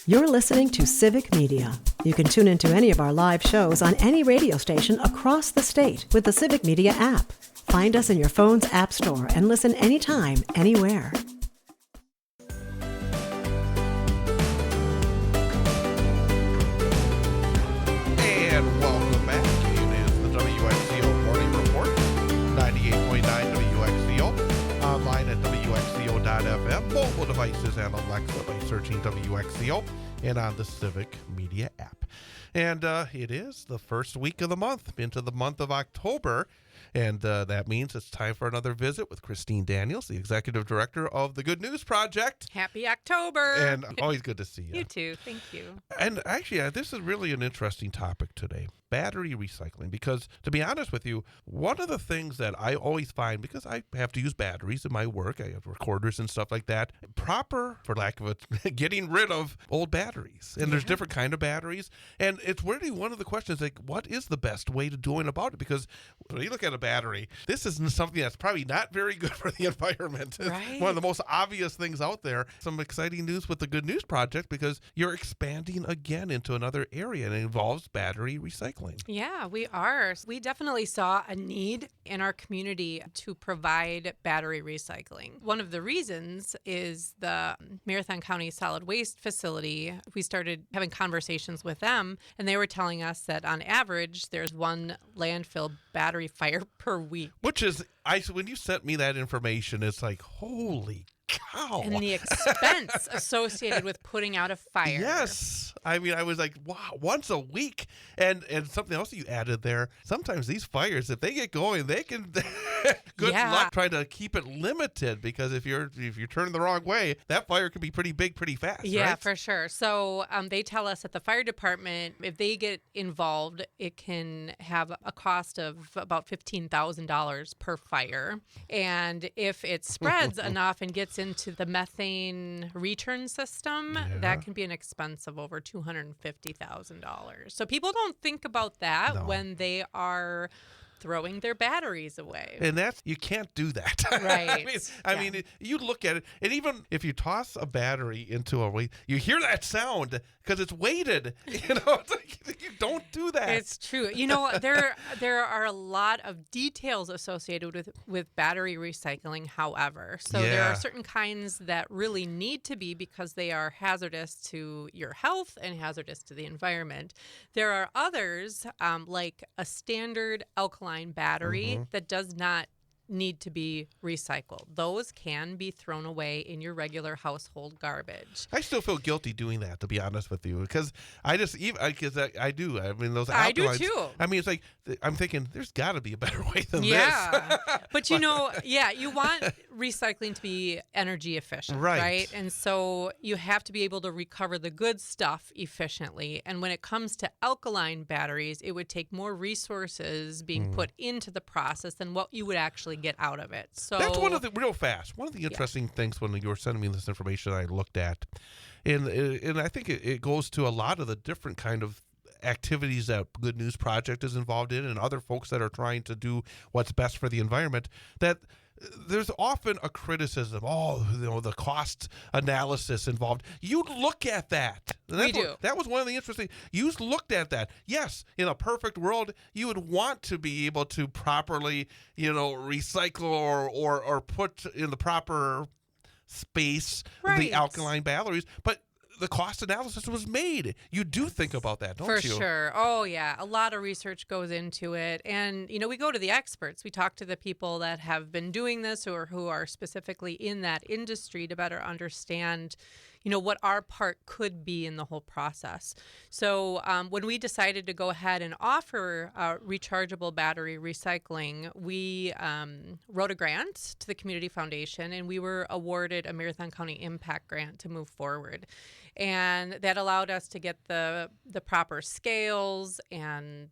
You're listening to Civic Media. You can tune into any of our live shows on any radio station across the state with the Civic Media app. Find us in your phone's app store and listen anytime, anywhere. And welcome back. It is the WXCO Morning Report, 98.9 WXCO, online at WXCO.FM, mobile devices and Alexa by searching WXCO, and on the Civic Media app. And it is the first week of the month, into the month of October. And that means it's time for another visit with Christine Daniels, the Executive Director of the Good News Project. Happy October. And always good to see you. You too. Thank you. And actually, this is really an interesting topic today, battery recycling, because to be honest with you, one of the things that I always find, because I have to use batteries in my work, I have recorders and stuff like that, proper, for lack of it, getting rid of old batteries. And there's different kind of batteries. And it's really one of the questions, like, what is the best way to do about it? Because when you look at a battery, this is something that's probably not very good for the environment. It's right. One of the most obvious things out there. Some exciting news with the Good News Project, because you're expanding again into another area, and it involves battery recycling. Yeah, we are. We definitely saw a need in our community to provide battery recycling. One of the reasons is the Marathon County Solid Waste Facility. We started having conversations with them, and they were telling us that on average, there's one landfill battery fire per week. Which is, when you sent me that information, it's like, holy cow. And the expense associated with putting out a fire. Yes. I mean, I was like, wow, once a week. And something else you added there, sometimes these fires, if they get going, they can, good luck trying to keep it limited, because if you're turning the wrong way, that fire can be pretty big pretty fast. Yeah, right? for sure. So they tell us that the fire department, if they get involved, it can have a cost of about $15,000 per fire. And if it spreads enough and gets into the methane return system, that can be an expense of over $250,000. So people don't think about that when they are throwing their batteries away. And you can't do that. Right. I mean, you look at it, and even if you toss a battery into a weight, you hear that sound because it's weighted. It's like, you don't do that. It's true. There are a lot of details associated with battery recycling, however. So there are certain kinds that really need to be, because they are hazardous to your health and hazardous to the environment. There are others, like a standard alkaline battery that does not need to be recycled. Those can be thrown away in your regular household garbage. I still feel guilty doing that, to be honest with you, because I do. I mean, those alkalines. I do too. I mean, it's like, I'm thinking there's got to be a better way than this. But you want recycling to be energy efficient, right? And so you have to be able to recover the good stuff efficiently. And when it comes to alkaline batteries, it would take more resources being put into the process than what you would actually get out of it. So that's one of the interesting things when you were sending me this information I looked at, and I think it goes to a lot of the different kind of activities that Good News Project is involved in, and other folks that are trying to do what's best for the environment, that there's often a criticism, the cost analysis involved. You look at that. We do. That was one of the interesting. You looked at that. Yes, in a perfect world, you would want to be able to properly, recycle or put in the proper space the alkaline batteries, but the cost analysis was made. You do think about that, don't you? For sure. Oh, yeah. A lot of research goes into it. And, we go to the experts. We talk to the people that have been doing this or who are specifically in that industry to better understand, what our part could be in the whole process. So when we decided to go ahead and offer rechargeable battery recycling, we wrote a grant to the Community Foundation, and we were awarded a Marathon County Impact Grant to move forward. And that allowed us to get the proper scales and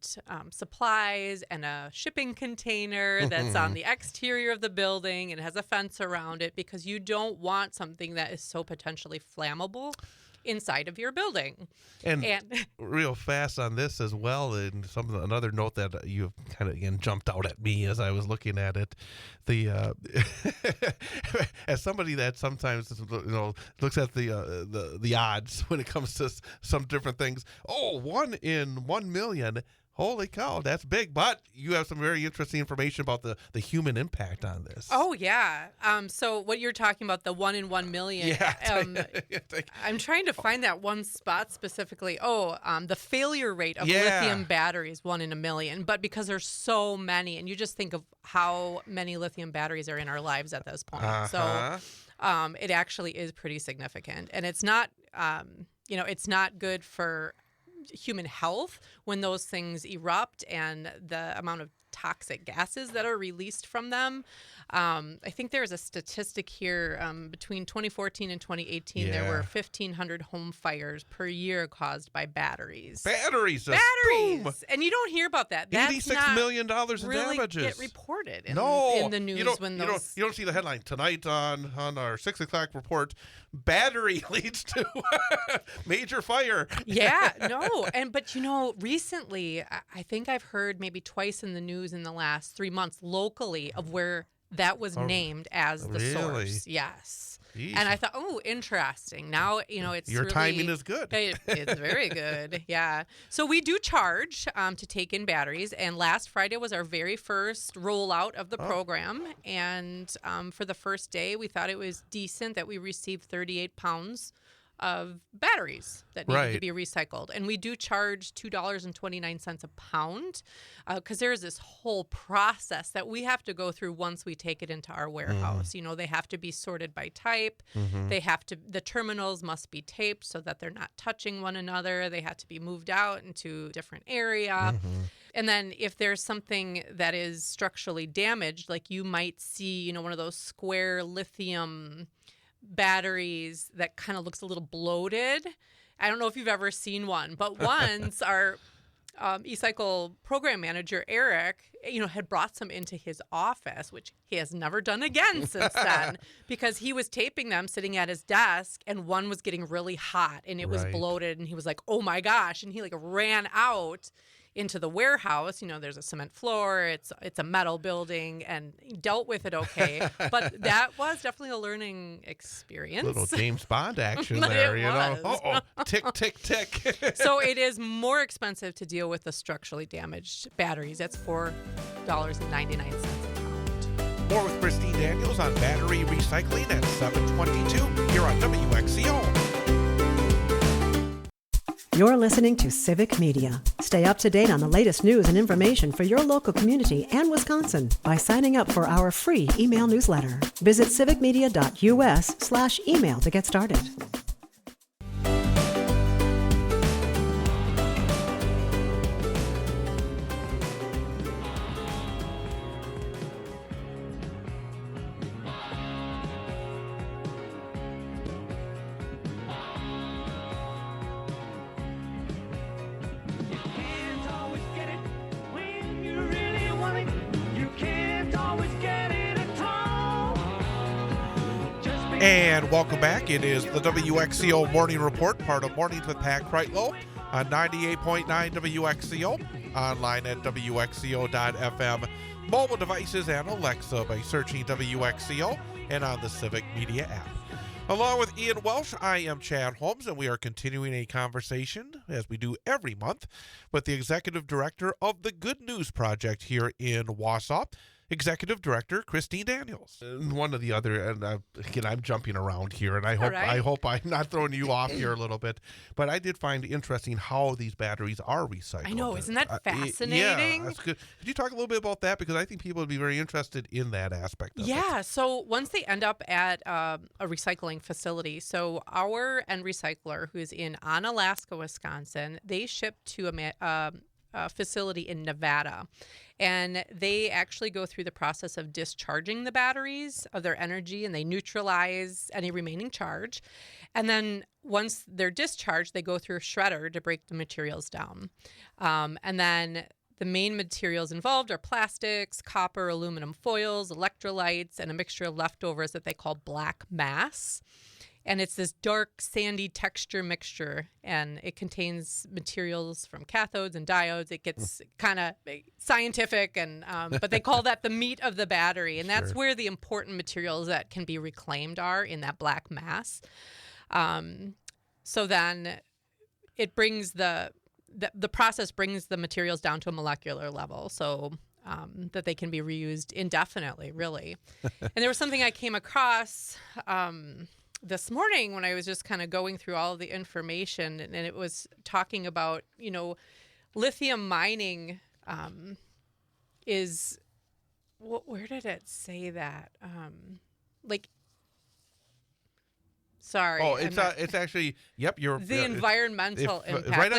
supplies and a shipping container that's on the exterior of the building and has a fence around it, because you don't want something that is so potentially flammable inside of your building. And real fast on this as well, and another note that you kind of again jumped out at me as I was looking at it, the as somebody that sometimes looks at the odds when it comes to some different things. 1 in 1 million. Holy cow, that's big. But you have some very interesting information about the human impact on this. Oh, yeah. So what you're talking about, the 1 in 1 million. Yeah. I'm trying to find that one spot specifically. The failure rate of lithium batteries, 1 in a million. But because there's so many, and you just think of how many lithium batteries are in our lives at this point. So it actually is pretty significant. And it's not, it's not good for human health when those things erupt and the amount of toxic gases that are released from them. I think there's a statistic here between 2014 and 2018, there were 1,500 home fires per year caused by batteries. Batteries! Boom. And you don't hear about that. That's $86 million in really damages. Get reported in the news. You don't see the headline tonight on our 6 o'clock report. Battery leads to major fire. Yeah, no. But recently, I think I've heard maybe twice in the news in the last 3 months locally of where that was named as the source. Yes. Jeez. And I thought, interesting. Now, it's your timing is good. It's very good. Yeah. So we do charge to take in batteries. And last Friday was our very first rollout of the program. And for the first day, we thought it was decent that we received 38 pounds of batteries that need to be recycled. And we do charge $2.29 a pound because there is this whole process that we have to go through once we take it into our warehouse. They have to be sorted by type. The terminals must be taped so that they're not touching one another. They have to be moved out into a different area. And then if there's something that is structurally damaged, like you might see, one of those square lithium batteries that kind of looks a little bloated. I don't know if you've ever seen one, but once our eCycle program manager, Eric, had brought some into his office, which he has never done again since then, because he was taping them sitting at his desk and one was getting really hot and it was bloated and he was like, oh my gosh. And he ran out into the warehouse. There's a cement floor, it's a metal building, and he dealt with it okay. But that was definitely a learning experience. Little James Bond action there, tick, tick, tick. So it is more expensive to deal with the structurally damaged batteries. That's $4.99 a pound. More with Christine Daniels on battery recycling at 7:22 here on WXCO. You're listening to Civic Media. Stay up to date on the latest news and information for your local community and Wisconsin by signing up for our free email newsletter. Visit civicmedia.us/email to get started. And welcome back. It is the WXCO Morning Report, part of Mornings with Pat Kreitlow on 98.9 WXCO, online at WXCO.FM, mobile devices and Alexa by searching WXCO, and on the Civic Media app. Along with Ian Welsh, I am Chad Holmes, and we are continuing a conversation, as we do every month, with the Executive Director of the Good News Project here in Wausau, Executive Director Christine Daniels. And one of the other, and again, I'm jumping around here, and I hope I'm not throwing you off here a little bit, but I did find interesting how these batteries are recycled. I know, isn't that fascinating? Yeah, that's good. Could you talk a little bit about that? Because I think people would be very interested in that aspect of it. Yeah, so once they end up at a recycling facility, so our end recycler, who's in Onalaska, Wisconsin, they ship to a facility in Nevada. And they actually go through the process of discharging the batteries of their energy, and they neutralize any remaining charge. And then once they're discharged, they go through a shredder to break the materials down. And then the main materials involved are plastics, copper, aluminum foils, electrolytes, and a mixture of leftovers that they call black mass. And it's this dark, sandy texture mixture, and it contains materials from cathodes and diodes. It gets kind of scientific, and but they call that the meat of the battery, and that's where the important materials that can be reclaimed are, in that black mass. So then it brings the process brings the materials down to a molecular level, so that they can be reused indefinitely, really. And there was something I came across this morning when I was just kind of going through all of the information, and it was talking about, lithium mining is, where did it say that? Sorry. Oh, it's actually, yep, you're the environmental impact. Right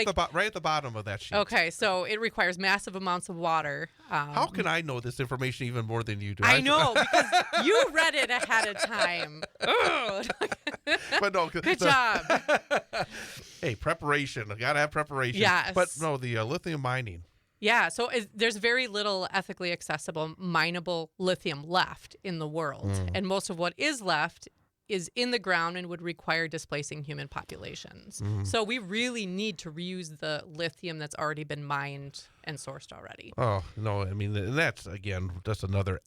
at the bottom of that sheet. Okay, so it requires massive amounts of water. How can I know this information even more than you do? I know, because you read it ahead of time. But no, good job. Hey, preparation. I gotta have preparation. Yes. But no, the lithium mining. Yeah, so there's very little ethically accessible, mineable lithium left in the world, and most of what is left is in the ground and would require displacing human populations. So we really need to reuse the lithium that's already been mined and sourced already. Oh, no, I mean, that's, again, just another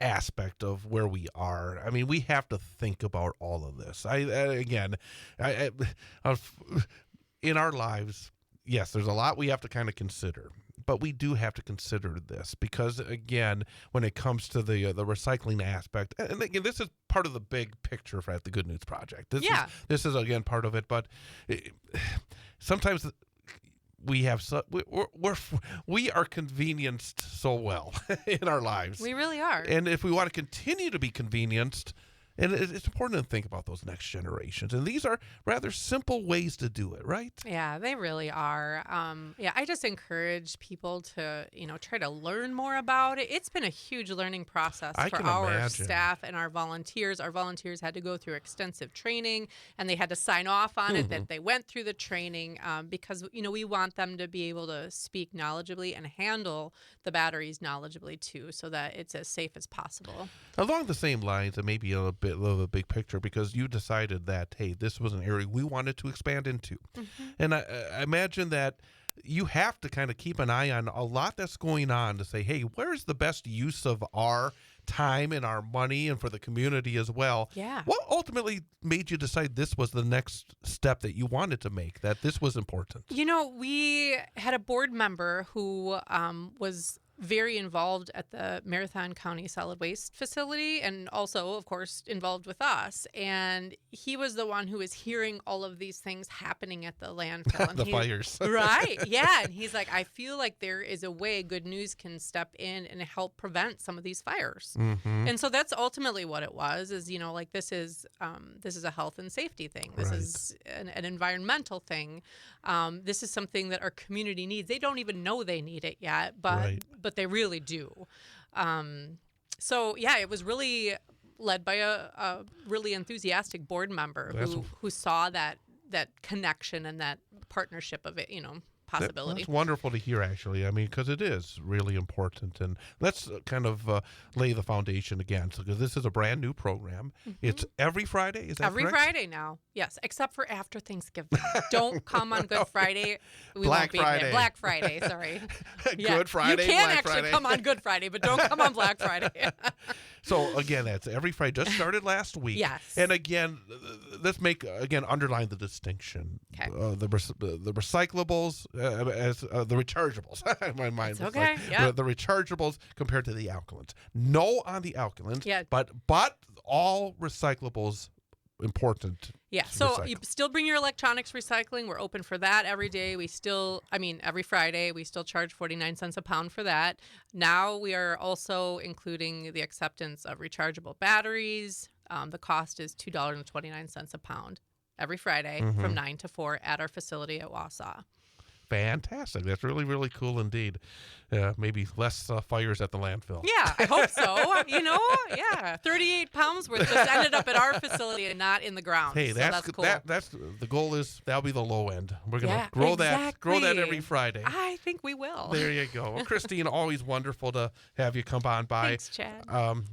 aspect of where we are. I mean, we have to think about all of this. In our lives, yes, there's a lot we have to kind of consider. But we do have to consider this because, again, when it comes to the recycling aspect, and again, this is part of the big picture at the Good News Project. This is again part of it. But sometimes we are convenienced so well in our lives. We really are. And if we want to continue to be convenienced, and it's important to think about those next generations. And these are rather simple ways to do it, right? Yeah, they really are. I just encourage people to, try to learn more about it. It's been a huge learning process for our staff and our volunteers. Our volunteers had to go through extensive training, and they had to sign off on it that they went through the training because, we want them to be able to speak knowledgeably and handle the batteries knowledgeably, too, so that it's as safe as possible. Along the same lines, and maybe a bit of a big picture, because you decided that, hey, this was an area we wanted to expand into. And I imagine that you have to kind of keep an eye on a lot that's going on to say, hey, where's the best use of our time and our money and for the community as well? Yeah. What ultimately made you decide this was the next step that you wanted to make, that this was important? We had a board member who was very involved at the Marathon County Solid Waste Facility, and also, of course, involved with us. And he was the one who was hearing all of these things happening at the landfill. And the fires. Right, yeah. And he's like, I feel like there is a way Good News can step in and help prevent some of these fires. And so that's ultimately what it was, is, this is a health and safety thing. This is an environmental thing. This is something that our community needs. They don't even know they need it yet, but they really do. It was really led by a really enthusiastic board member who saw that connection and that partnership of it, possibility. That's wonderful to hear, actually. I mean, because it is really important. And let's kind of lay the foundation again. So, because this is a brand new program. It's every Friday, is that every correct? Friday now, yes, except for after Thanksgiving. Don't come on Good Friday. We Black won't be Friday. there. Black Friday, sorry. Good Friday, You can Black actually Friday. come on Good Friday, but don't come on Black Friday. So, again, that's every Friday. Just started last week. Yes. And, again, let's underline the distinction. Okay. The recyclables as the rechargeables. My mind It's was okay. like Yeah. the rechargeables compared to the alkalins. No on the alkalins, Yeah. but all recyclables important. Yeah, to so recycle. you still bring your electronics recycling. We're open for that every day. Every Friday, we still charge 49 cents a pound for that. Now we are also including the acceptance of rechargeable batteries. The cost is $2.29 a pound every Friday from 9 to 4 at our facility at Wausau. Fantastic. That's really, really cool indeed. Maybe less fires at the landfill. Yeah, I hope so. 38 pounds worth just ended up at our facility and not in the ground. Hey, so that's cool. That's the goal is that'll be the low end. We're gonna Yeah, grow that exactly. every Friday. I think we will. There you go. Well, Christine, always wonderful to have you come on by. Thanks, Chad.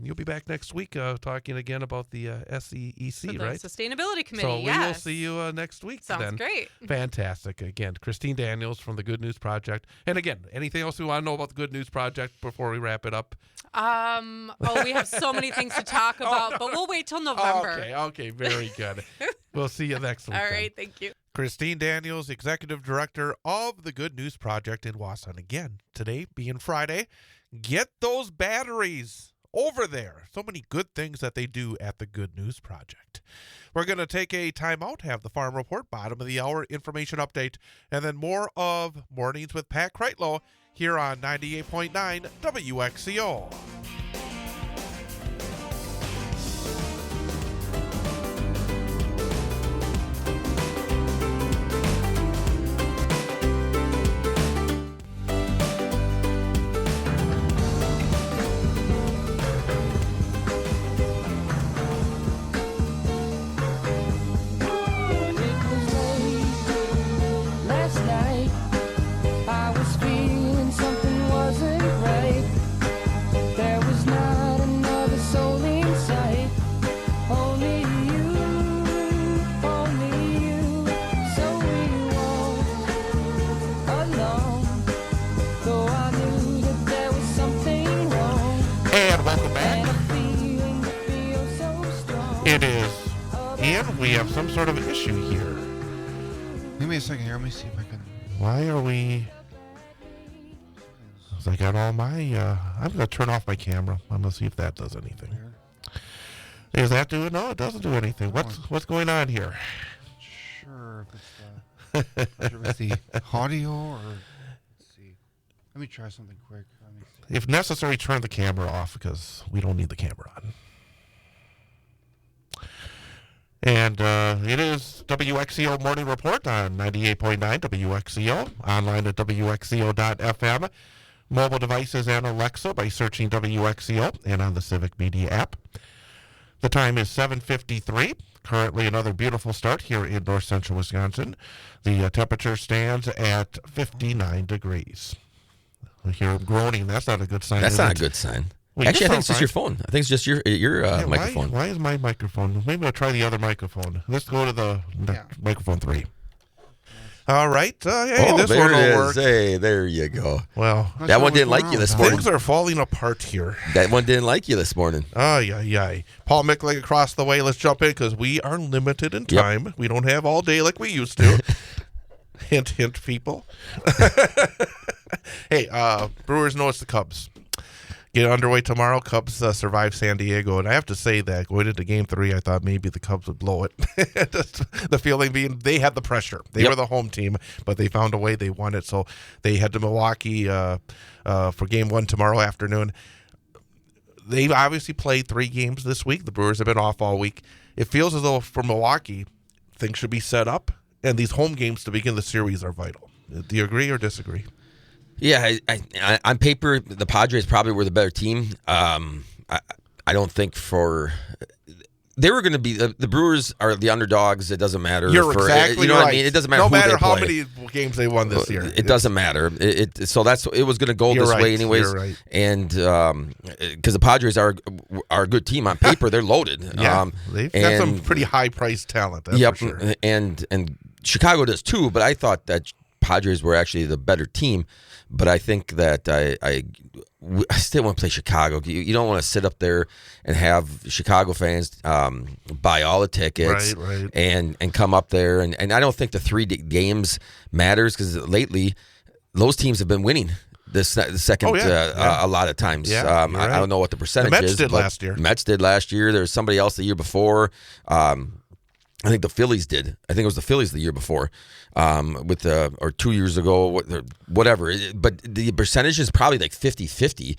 You'll be back next week talking again about the SEEC, right? Sustainability Committee. So we will see you next week. Sounds great. Fantastic. Again, Christine Daniels from the Good News Project. And again, anything else we want to know about the Good News Project before we wrap it up? We have so many things to talk about, but we'll wait till November. Okay, very good. We'll see you next week. All right, thank you. Christine Daniels, Executive Director of the Good News Project in Wausau. And again, today being Friday, get those batteries over there. So many good things that they do at the Good News Project. We're going to take a time out, have the Farm Report, bottom of the hour information update, and then more of Mornings with Pat Kreitlow here on 98.9 WXCO. It is Ian. We have some sort of issue here. Give me a second here. Let me see if I can. Why are we? So I got all my. I'm going to turn off my camera. I'm going to see if that does anything. Is that doing? No, it doesn't do anything. What's going on here? Sure. If it's the audio or. Let's see. Let me try something quick. Let me see. If necessary, turn the camera off because we don't need the camera on. And it is WXCO Morning Report on 98.9 WXCO, online at WXCO.FM, mobile devices and Alexa by searching WXCO, and on the Civic Media app. The time is 7:53. Currently another beautiful start here in north central Wisconsin. The temperature stands at 59 degrees. I hear groaning. That's not a good sign. That's not a good sign. Well, actually, I think it's just your phone. I think it's just your microphone. Why is my microphone? Maybe I'll try the other microphone. Let's go to the microphone 3. All right. Hey, this one will work. Hey, there you go. Well, that one didn't like you this morning. Things are falling apart here. That one didn't like you this morning. Yeah. Paul Michlig across the way. Let's jump in because we are limited in time. Yep. We don't have all day like we used to. Hint, hint, people. Hey, Brewers know it's the Cubs. Get underway tomorrow. Cubs survive San Diego. And I have to say that going into Game 3, I thought maybe the Cubs would blow it. The feeling being they had the pressure. They were the home team, but they found a way. They won it. So they head to Milwaukee for Game 1 tomorrow afternoon. They've obviously played 3 games this week. The Brewers have been off all week. It feels as though for Milwaukee, things should be set up. And these home games to begin the series are vital. Do you agree or disagree? Yeah, I, on paper, the Padres probably were the better team. I don't think they were going to be the Brewers are the underdogs. It doesn't matter. You're exactly you know right. what I mean? It doesn't matter. No who matter they how play. many games they won this year. It doesn't matter. So it was going to go this way anyways. You're right. And because the Padres are a good team on paper, they're loaded. Yeah, they've got some pretty high priced talent. That's for sure. And Chicago does too. But I thought that Padres were actually the better team. But I think that I still want to play Chicago. You don't want to sit up there and have Chicago fans buy all the tickets and come up there. And I don't think the 3 games matters because lately those teams have been winning the second a lot of times. Yeah, I don't know what the percentage the Mets is. did last year. Mets did last year. There was somebody else the year before. I think the Phillies did. I think it was the Phillies the year before, or 2 years ago, whatever. But the percentage is probably like 50-50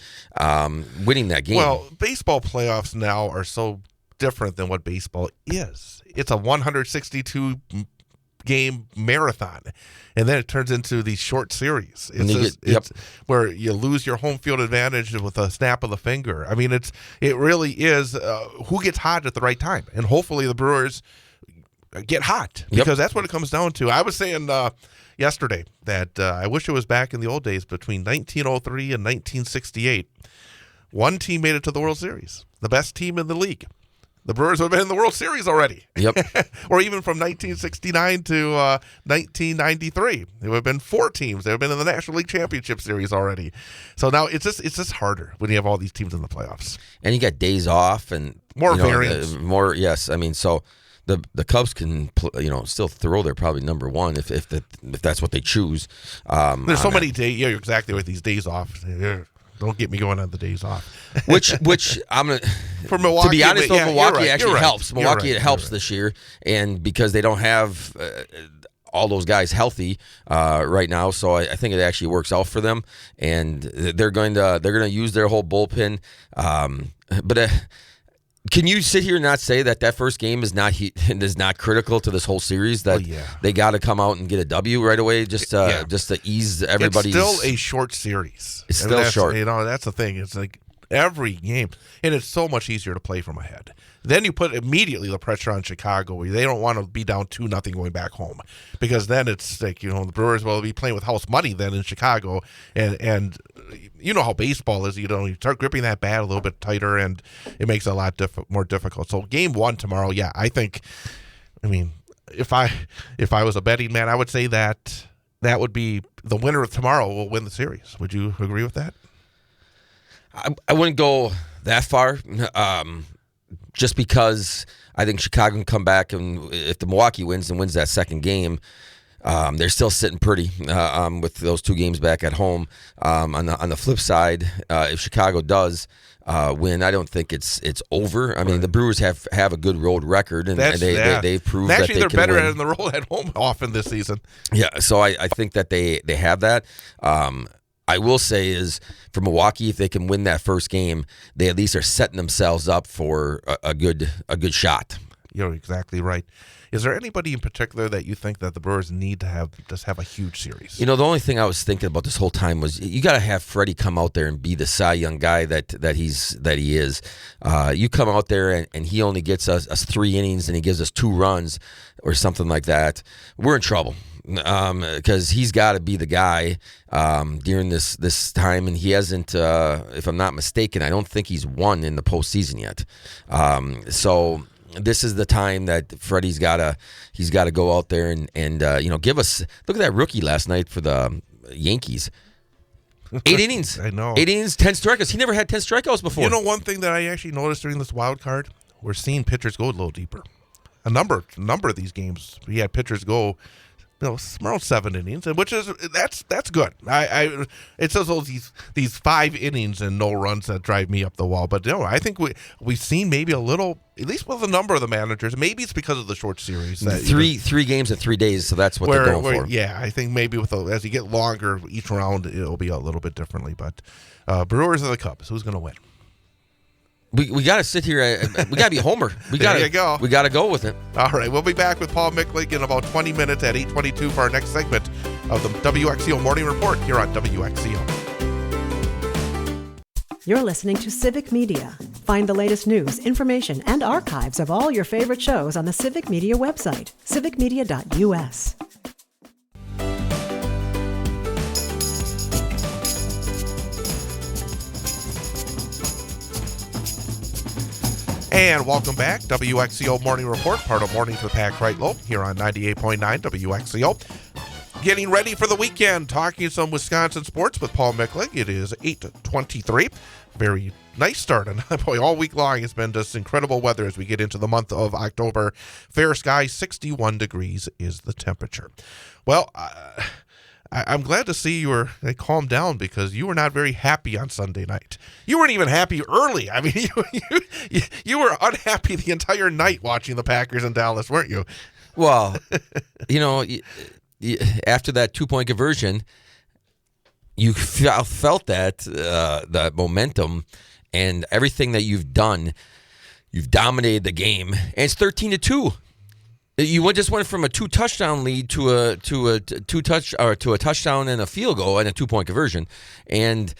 winning that game. Well, baseball playoffs now are so different than what baseball is. It's a 162 game marathon. And then it turns into these short series. It's where you lose your home field advantage with a snap of the finger. I mean, it really is who gets hot at the right time. And hopefully the Brewers get hot, because that's what it comes down to. I was saying yesterday that I wish it was back in the old days between 1903 and 1968. One team made it to the World Series, the best team in the league. The Brewers would have been in the World Series already. Yep. Or even from 1969 to 1993. There would have been 4 teams. They would have been in the National League Championship Series already. So now it's just harder when you have all these teams in the playoffs. And you got days off and more variance. Yes. I mean, so the Cubs can still throw their probably number one if that's what they choose. There's so many days. Yeah, you're exactly right. These days off. Don't get me going on the days off. which I'm gonna. For Milwaukee, to be honest, though, Milwaukee actually helps. Milwaukee helps this year, and because they don't have all those guys healthy right now, so I think it actually works out for them, and they're going to use their whole bullpen. But can you sit here and not say that first game is not critical to this whole series? That they got to come out and get a W right away, just to ease everybody's. It's still a short series. It's still short. That's the thing. It's like every game, and it's so much easier to play from ahead. Then you put immediately the pressure on Chicago, where they don't want to be down 2-0 going back home, because then it's like the Brewers will be playing with house money then in Chicago, and you know how baseball is. You start gripping that bat a little bit tighter, and it makes it a lot more difficult. So game 1 tomorrow, I think. I mean, if I was a betting man, I would say that would be the winner of tomorrow will win the series. Would you agree with that? I wouldn't go that far. Just because I think Chicago can come back, and if the Milwaukee wins that second game, they're still sitting pretty with those 2 games back at home. On the flip side, if Chicago does win, I don't think it's over. I mean, the Brewers have a good road record, and they've proved that they can win. Actually, they're better at the road at home often this season. Yeah, so I think that they have that. I will say is for Milwaukee, if they can win that first game, they at least are setting themselves up for a good shot. You're exactly right. Is there anybody in particular that you think that the Brewers need to have a huge series? The only thing I was thinking about this whole time was you got to have Freddie come out there and be the Cy Young guy that he is. You come out there and he only gets us 3 innings and he gives us 2 runs or something like that. We're in trouble. Because he's got to be the guy during this time, and he hasn't. If I'm not mistaken, I don't think he's won in the postseason yet. So this is the time that Freddie's got to go out there and give us. Look at that rookie last night for the Yankees. 8 innings. I know. 8 innings, 10 strikeouts. He never had 10 strikeouts before. One thing that I actually noticed during this wild card, we're seeing pitchers go a little deeper. A number of these games, we had pitchers go. Around 7 innings, which is that's good. It's those these 5 innings and no runs that drive me up the wall. But I think we've seen maybe a little, at least with a number of the managers. Maybe it's because of the short series. That three games in 3 days, so that's what they're going for. Yeah, I think maybe as you get longer each round, it'll be a little bit differently. But Brewers or the Cubs, who's going to win? We got to sit here. We got to be Homer. We got to go with it. All right, we'll be back with Paul Michlig in about 20 minutes at 8:22 for our next segment of the WXCO Morning Report here on WXCO. You're listening to Civic Media. Find the latest news, information, and archives of all your favorite shows on the Civic Media website, civicmedia.us. And welcome back. WXCO Morning Report, part of Mornings with Pat Kreitlow here on 98.9 WXCO. Getting ready for the weekend, talking some Wisconsin sports with Paul Michlig. It is 8:23. Very nice start. And boy, all week long it's been just incredible weather as we get into the month of October. Fair skies, 61 degrees is the temperature. Well, I'm glad to see they calmed down, because you were not very happy on Sunday night. You weren't even happy early. I mean, you were unhappy the entire night watching the Packers in Dallas, weren't you? Well, after that 2-point conversion, you felt that momentum and everything that you've done. You've dominated the game, and it's 13-2. You just went from a 2-touchdown lead to a touchdown and a field goal and a 2-point conversion, and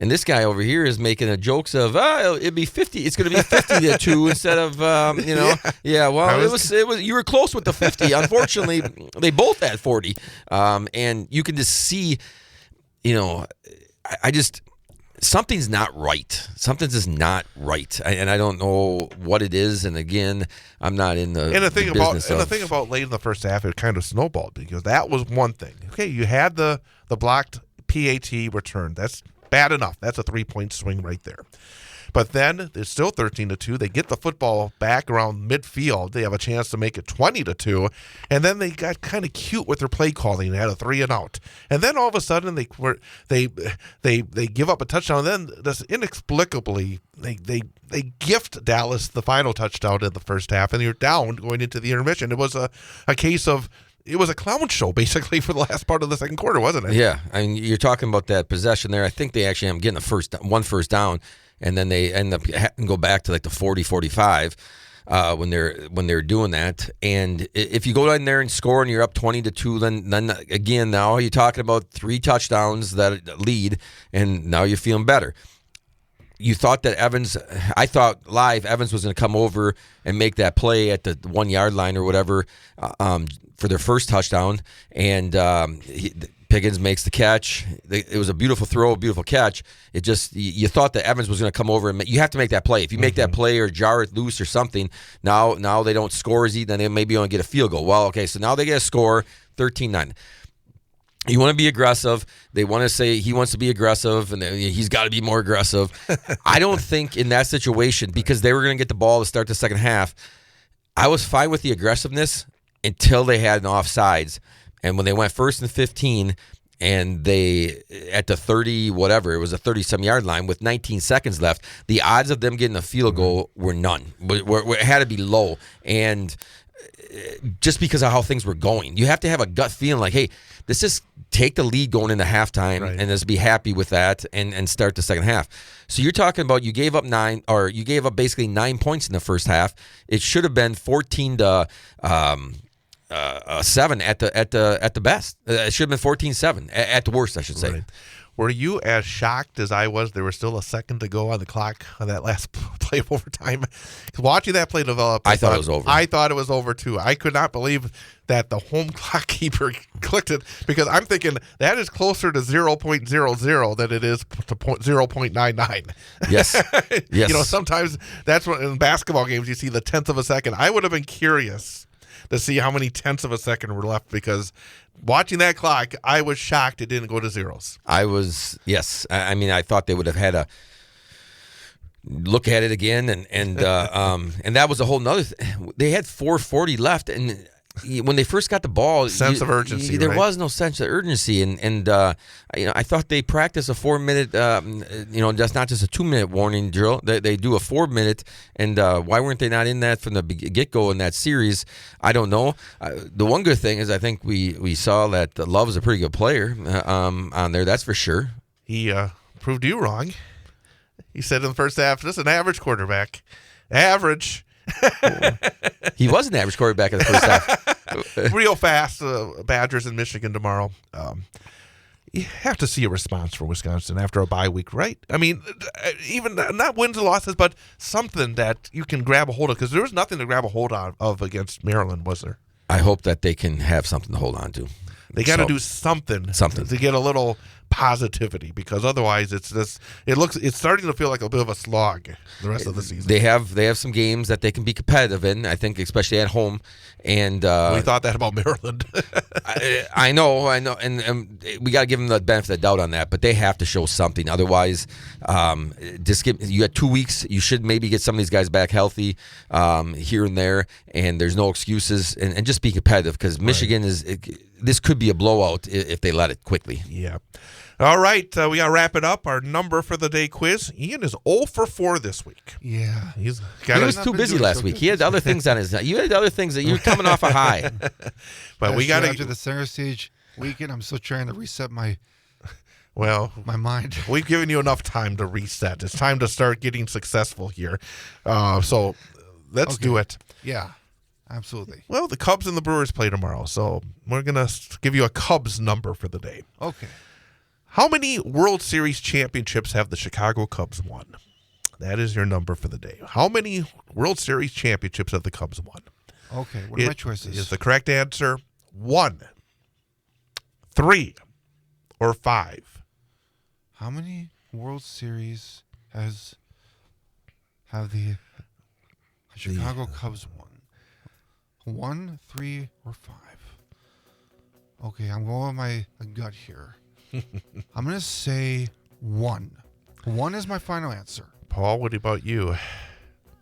this guy over here is making a jokes of it'd be 50. It's going to be 50-2 instead of yeah. Well, it was you were close with the 50. Unfortunately, they both had 40, and you can just see, I just. Something's not right. Something's just not right, and I don't know what it is. And again, I'm not in the business. The thing about late in the first half, it kind of snowballed because that was one thing. Okay, you had the blocked PAT return. That's bad enough. That's a 3-point swing right there. But then it's still 13-2. They get the football back around midfield. They have a chance to make it 20-2, and then they got kind of cute with their play calling. They had a 3-and-out, and then all of a sudden they give up a touchdown. And then this inexplicably they gift Dallas the final touchdown in the first half, and you're down going into the intermission. It was a case of. It was a clown show, basically, for the last part of the second quarter, wasn't it? Yeah, I mean, you're talking about that possession there. I think they actually end up getting one first down, and then they end up having to go back to like the 40-45 when they're doing that. And if you go in there and score and you're up 20-2, then again, now you're talking about 3 touchdowns that lead, and now you're feeling better. You thought that I thought Evans was going to come over and make that play at the 1 yard line or whatever for their first touchdown, and Pickens makes the catch. It was a beautiful throw, a beautiful catch. It just, you thought that Evans was going to come over and you have to make that play. If you make that play or jar it loose or something, now they don't score as easy, then they maybe only get a field goal. Well, okay, so now they get a score, 13-9. You want to be aggressive. They want to say he wants to be aggressive, and he's got to be more aggressive. I don't think in that situation, because they were going to get the ball to start the second half, I was fine with the aggressiveness until they had an offsides. And when they went 1st and 15, and they, at the 30, whatever, it was a 30-some yard line with 19 seconds left, the odds of them getting a field goal were none. It had to be low. And just because of how things were going, you have to have a gut feeling like, hey, let's just take the lead going into halftime and just be happy with that and start the second half. So you're talking about you gave up basically 9 points in the first half. It should have been 14-7 at the best. It should have been 14-7 at the worst, I should say. Right. Were you as shocked as I was? There was still a second to go on the clock on that last play of overtime. Watching that play develop, I thought it was over. I thought it was over too. I could not believe that the home clock keeper clicked it, because I'm thinking that is closer to 0.00 than it is to 0.99. Yes. Yes. Sometimes that's what in basketball games you see the tenth of a second. I would have been curious to see how many tenths of a second were left, because watching that clock, I was shocked it didn't go to zeros. I was, yes. I mean, I thought they would have had a look at it again, and that was a whole nother thing. They had 4:40 left, and when they first got the ball, sense of urgency. There was no sense of urgency, and I thought they practiced a 4-minute, just not just a 2-minute warning drill. They do a 4-minute, and why weren't they not in that from the get-go in that series? I don't know. The one good thing is I think we saw that Love is a pretty good player on there. That's for sure. He proved you wrong. He said in the first half, this is an average quarterback. Average. He was an average quarterback in the first half. Real fast. Badgers in Michigan tomorrow. You have to see a response for Wisconsin after a bye week, right? I mean, even not wins and losses, but something that you can grab a hold of, because there was nothing to grab a hold of against Maryland, was there? I hope that they can have something to hold on to. They got to do something to get a little positivity, because otherwise it's starting to feel like a bit of a slog the rest of the season. They have some games that they can be competitive in, I think, especially at home. And we thought that about Maryland. I know, and we got to give them the benefit of the doubt on that. But they have to show something, otherwise, you had 2 weeks. You should maybe get some of these guys back healthy here and there, and there's no excuses, and just be competitive, because Michigan this could be a blowout if they let it quickly. Yeah. All right, we got to wrap it up. Our number for the day quiz. Ian is 0 for 4 this week. Yeah. He was too busy last week. He had other things on his. You had other things that you were coming off a high. But we got to after the center stage weekend. I'm still trying to reset my mind. We've given you enough time to reset. It's time to start getting successful here. So let's do it. Yeah. Absolutely. Well, the Cubs and the Brewers play tomorrow, so we're going to give you a Cubs number for the day. Okay. How many World Series championships have the Chicago Cubs won? That is your number for the day. How many World Series championships have the Cubs won? Okay, what are my choices? Is the correct answer 1, 3, or 5? How many World Series have the Chicago Cubs won? 1, 3, or 5? Okay, I'm going with my gut here. I'm going to say 1. 1 is my final answer. Paul, what about you?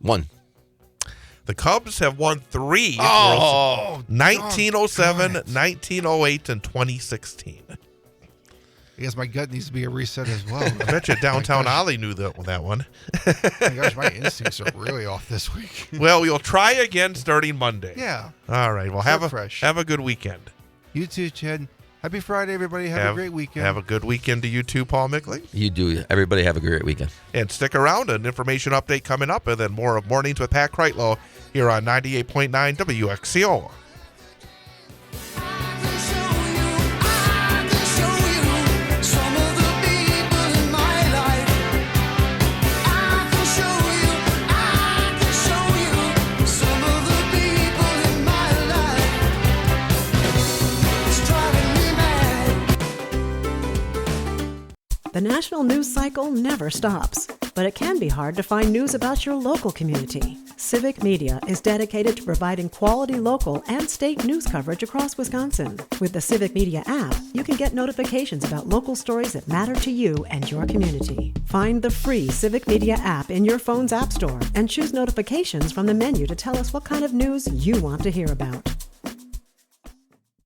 1. The Cubs have won 3. Oh, 1907, 1908, and 2016. I guess my gut needs to be a reset as well. I bet you Downtown Ollie knew that one. My gosh, my instincts are really off this week. Well, we'll try again starting Monday. Yeah. All right. Well, have a good weekend. You too, Chad. Happy Friday, everybody. Have a great weekend. Have a good weekend to you too, Paul Michlig. You do. Everybody have a great weekend. And stick around. An information update coming up, and then more of Mornings with Pat Kreitlow here on 98.9 WXCO. The national news cycle never stops, but it can be hard to find news about your local community. Civic Media is dedicated to providing quality local and state news coverage across Wisconsin. With the Civic Media app, you can get notifications about local stories that matter to you and your community. Find the free Civic Media app in your phone's app store and choose notifications from the menu to tell us what kind of news you want to hear about.